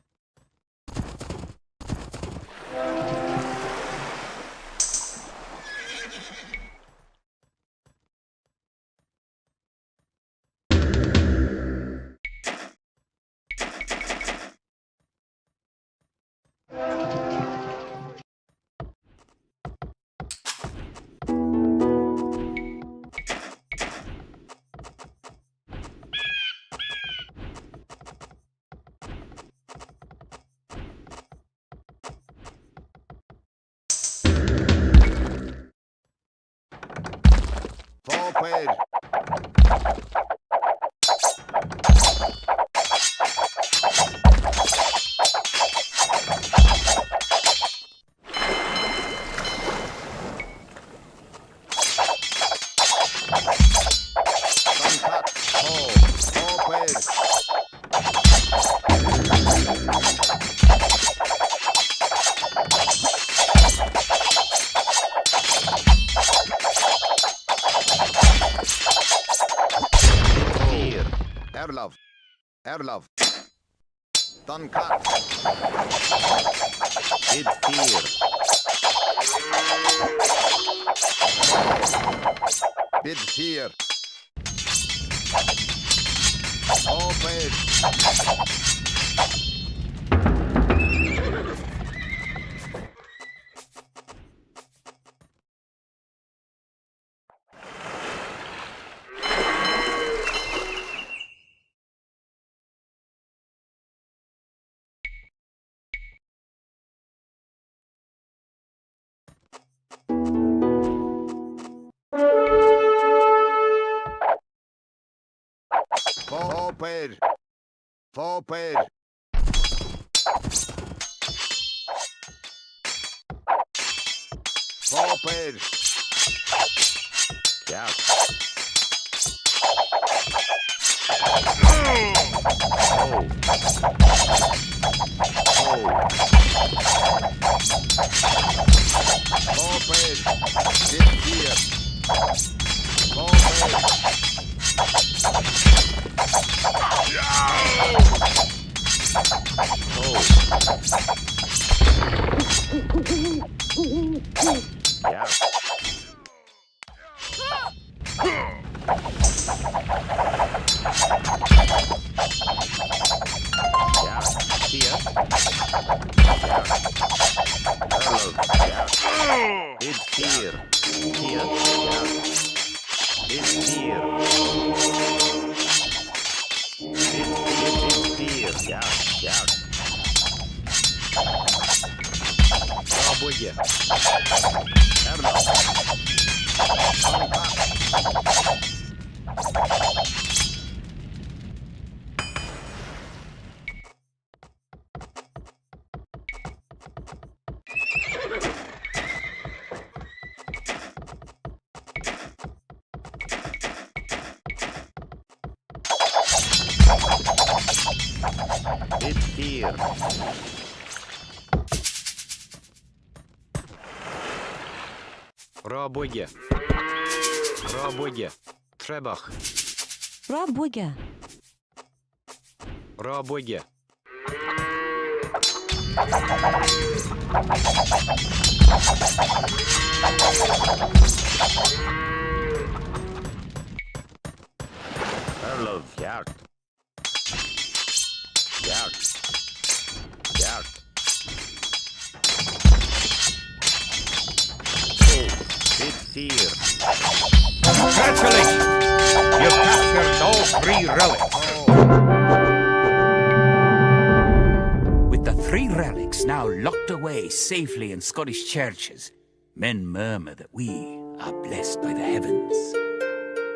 Forward. Done cut. Toe. Forward. Fear. Erlov. Erlov. Done cut. Bid fear. Bid fear. Forward. Forward. Forward. Popper. Yeah. Popper. Sit here. Popper. Yeah. Yeah, here. Yeah. Hello. Yeah. It's here. Here. Yeah. It's here. It's here. Yeah. Yeah. Пробуйте. Верно. It's here. Пробуйте. Пробуйте. Trzeba. Пробуйте. Пробуйте. Hello. Yeah. Yeah. Yeah. It's here. Congratulations! You've captured all 3 relics. With the 3 relics now locked away safely in Scottish churches, men murmur that we are blessed by the heavens.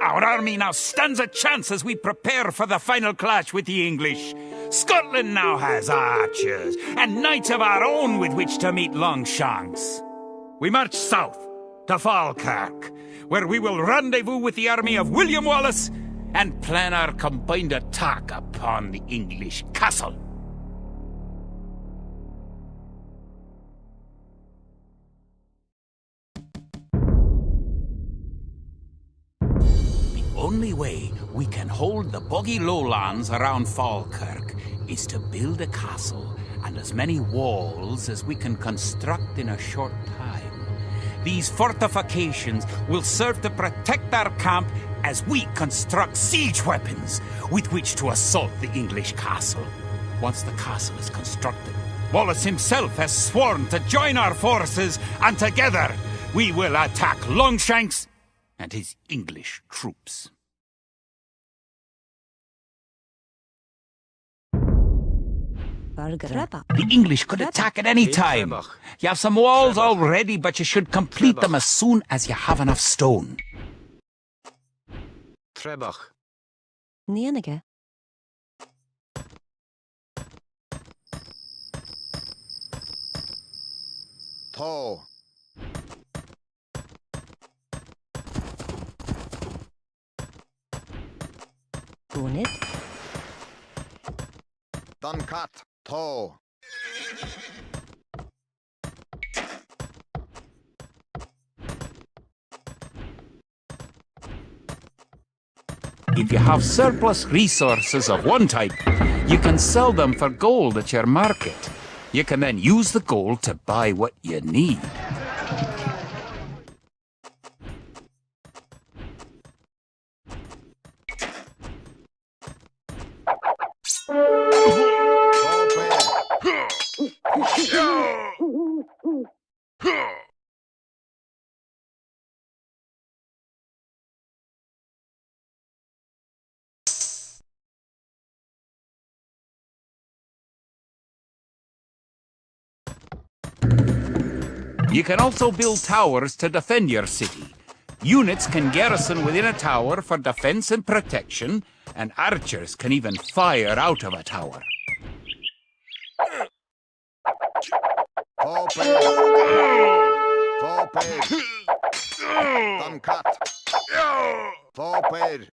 Our army now stands a chance as we prepare for the final clash with the English. Scotland now has archers and knights of our own with which to meet Longshanks. We march south to Falkirk, where we will rendezvous with the army of William Wallace and plan our combined attack upon the English castle. The only way we can hold the boggy lowlands around Falkirk is to build a castle and as many walls as we can construct in a short time. These fortifications will serve to protect our camp as we construct siege weapons with which to assault the English castle. Once the castle is constructed, Wallace himself has sworn to join our forces, and together we will attack Longshanks and his English troops. The English could attack at any time. You have some walls already, but you should complete them as soon as you have enough stone. Trzeba. Nienige. To. Gunit. Dan kat. To. If you have surplus resources of one type, you can sell them for gold at your market. You can then use the gold to buy what you need. You can also build towers to defend your city. Units can garrison within a tower for defense and protection, and archers can even fire out of a tower. Tope. Tope. Dan kat. Foper.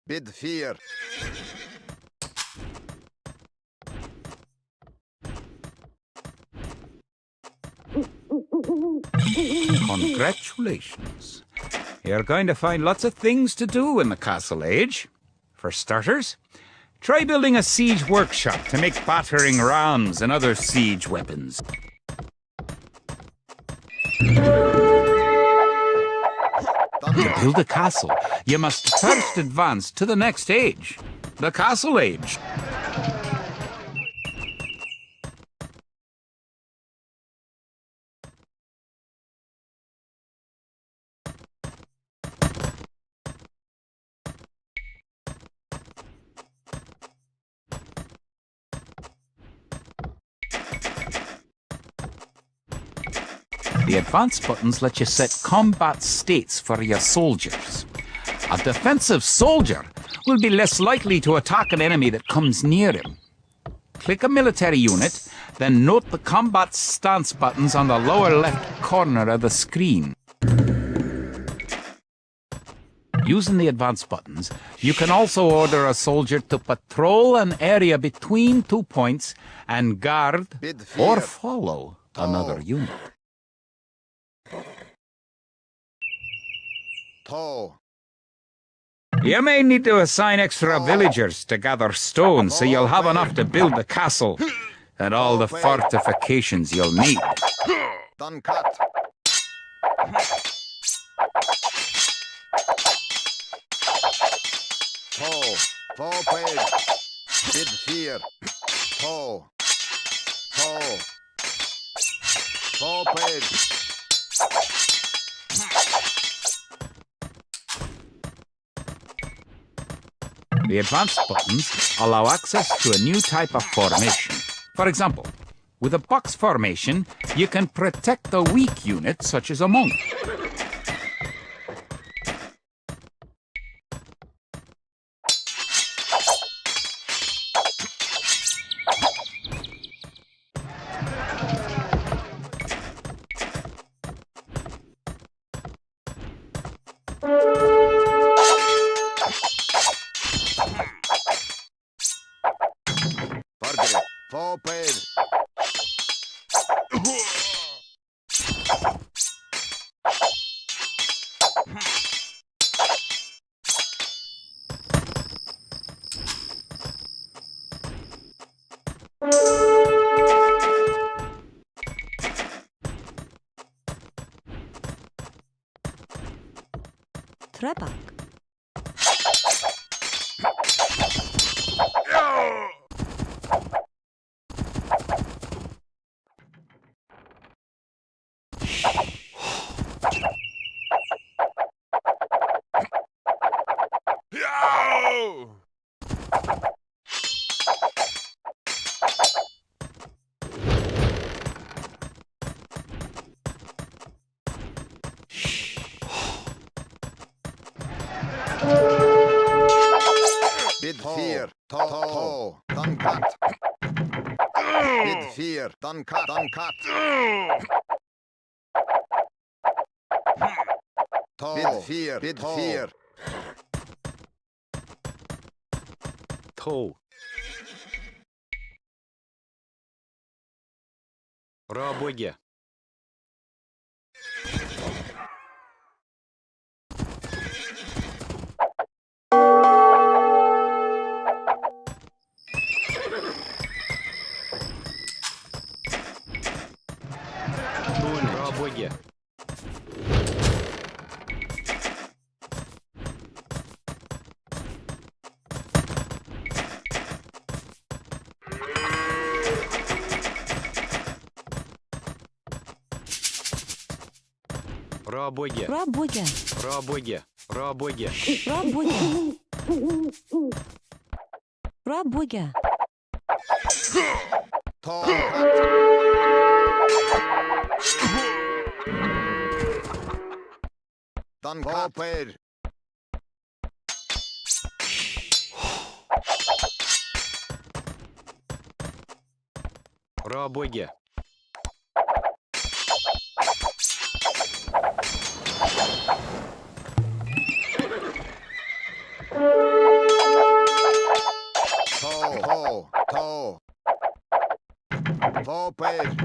Bid 4. Congratulations. You're going to find lots of things to do in the Castle Age. For starters, try building a siege workshop to make battering rams and other siege weapons. To build a castle, you must first advance to the next age, the Castle Age. The advanced buttons let you set combat states for your soldiers. A defensive soldier will be less likely to attack an enemy that comes near him. Click a military unit, then note the combat stance buttons on the lower left corner of the screen. Using the advanced buttons, you can also order a soldier to patrol an area between 2 points and guard or follow another unit. You may need to assign extra villagers to gather stones so you'll have enough to build the castle and all the fortifications you'll need. Dan kat. Foper. Bid 4. Foper. The advanced buttons allow access to a new type of formation. For example, with a box formation, you can protect a weak unit such as a monk. Foper. Trebak. Bid 4. Dan kat. Bid 4. Dan kat. Dan kat. Bid 4. Bid 4. Toe. Работе. Работе. Работе. Работе. Работе. Работе. Работе. Работе. Dan Foper. Bra bygge. Tå. Våper.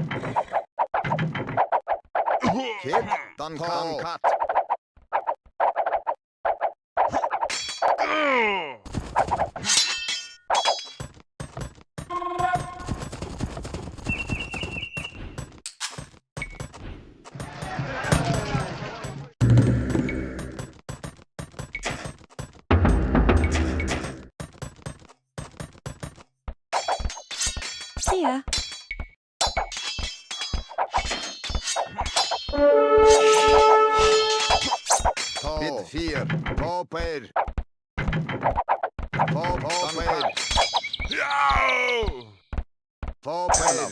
Kid. Katt. See ya. Bid 4. Våper. Våper. Våper.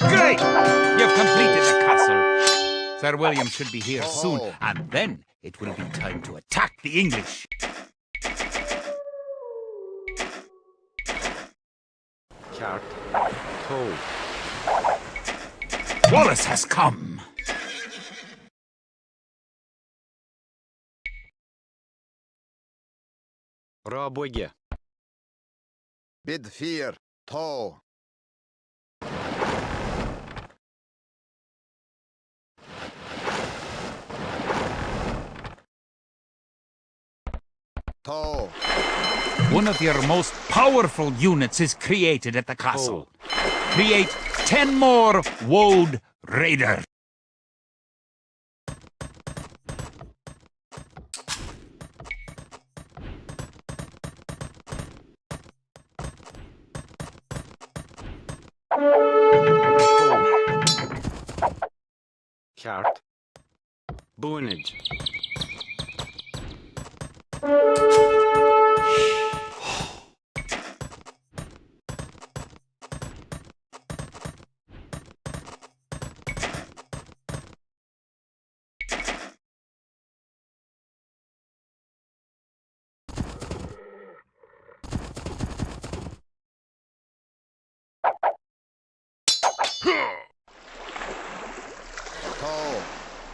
Great! You've completed the castle. Sir William should be here soon, and then it will be time to attack the English. Kart. Tå. Wallace has come. Bra bygge. Bid 4. Tå. Tå. One of your most powerful units is created at the castle. Create 10 more Woad Raiders. Kart. Bonage.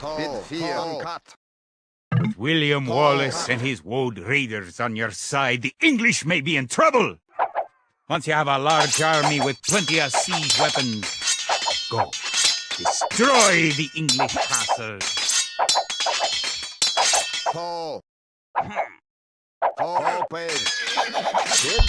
Tå. Bid 4. Katt. With William Wallace and his Woad Raiders on your side, the English may be in trouble. Once you have a large army with plenty of siege weapons, go. Destroy the English castle. Tå. Våper. Kid.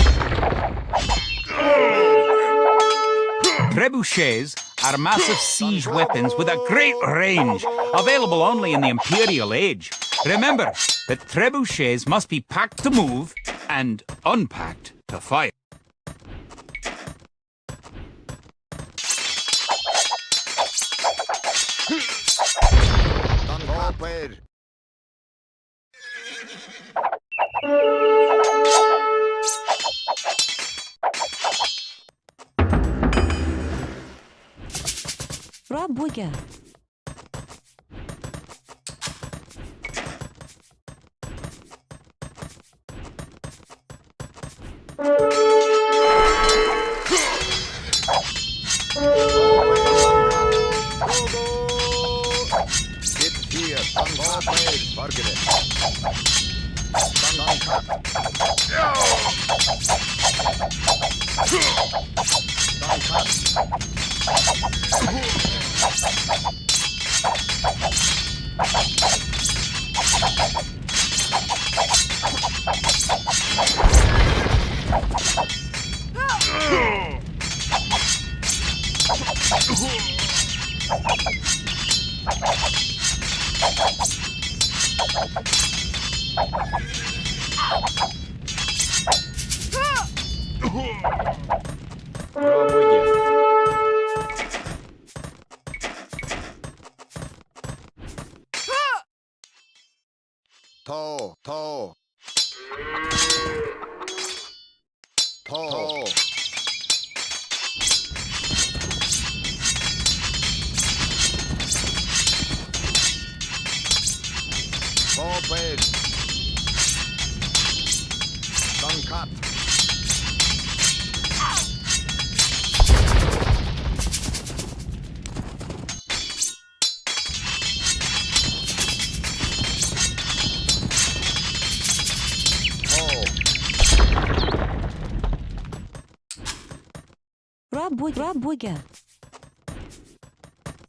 Trebuchets are massive siege weapons with a great range, available only in the Imperial Age. Remember that trebuchets must be packed to move and unpacked to fire. Våper. Bra bygge. Bid 4. Våper. Borgere. Bra bygge. Tå. Tå. Tå. Forward. Done cut. Rabwega.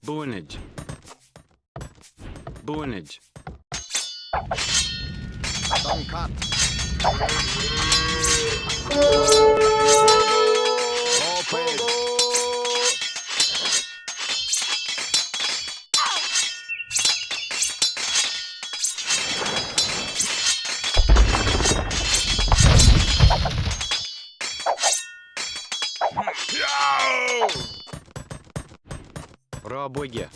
Boonage. Boonage. Done cut. Forward. Rabwege.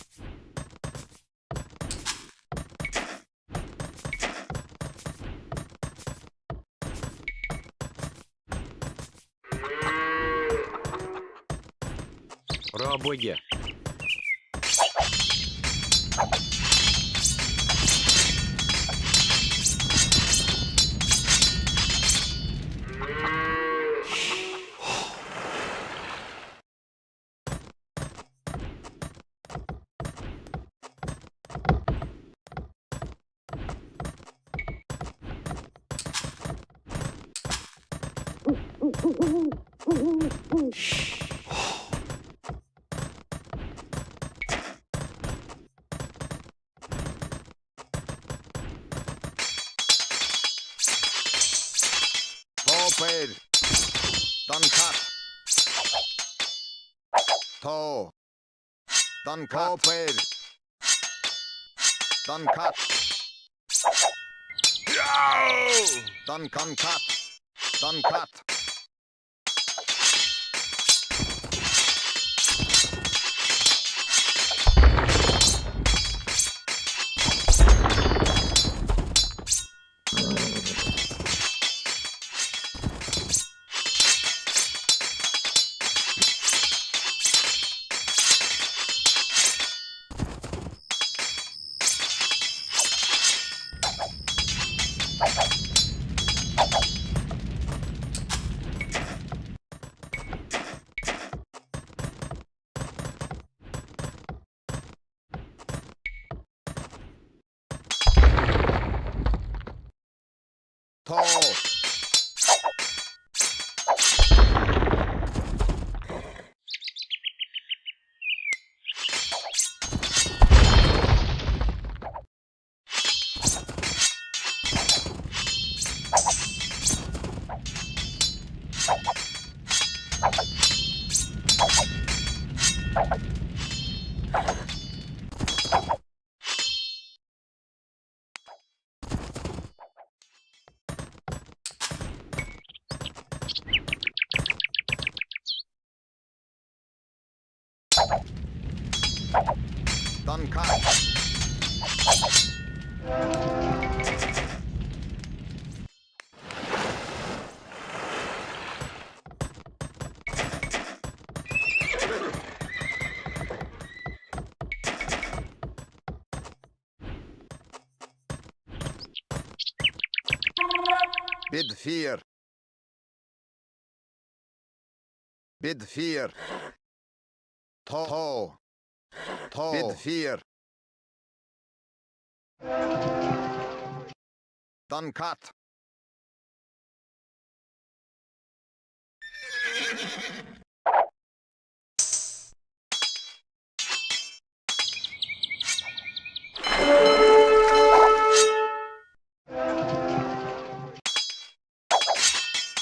Rabwege. Forward. Done cut. Toe. Done cut. Forward. Done cut. Done cut. Done cut. Toe. Done cut. Bid fear. Bid fear. Toe. Toe. Bid fear. Done cut.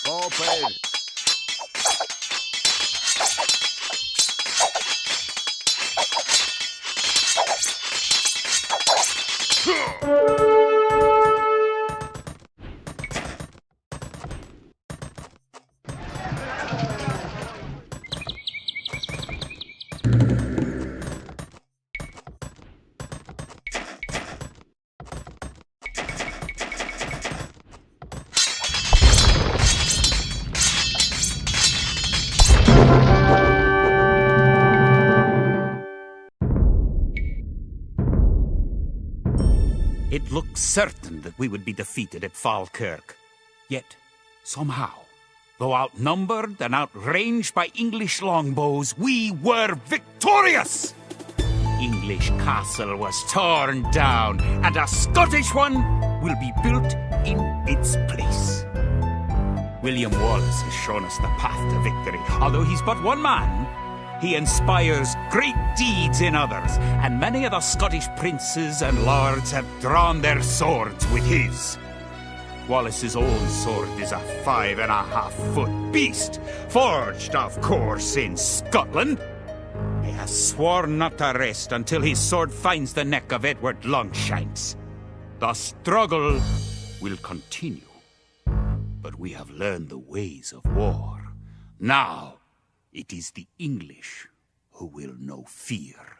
Forward. It looked certain that we would be defeated at Falkirk. Yet, somehow, though outnumbered and outranged by English longbows, we were victorious! English castle was torn down, and a Scottish one will be built in its place. William Wallace has shown us the path to victory. Although he's but one man, he inspires great deeds in others, and many of the Scottish princes and lords have drawn their swords with his. Wallace's own sword is a 5.5-foot beast, forged, of course, in Scotland. He has sworn not to rest until his sword finds the neck of Edward Longshanks. The struggle will continue, but we have learned the ways of war. Now, it is the English who will know fear.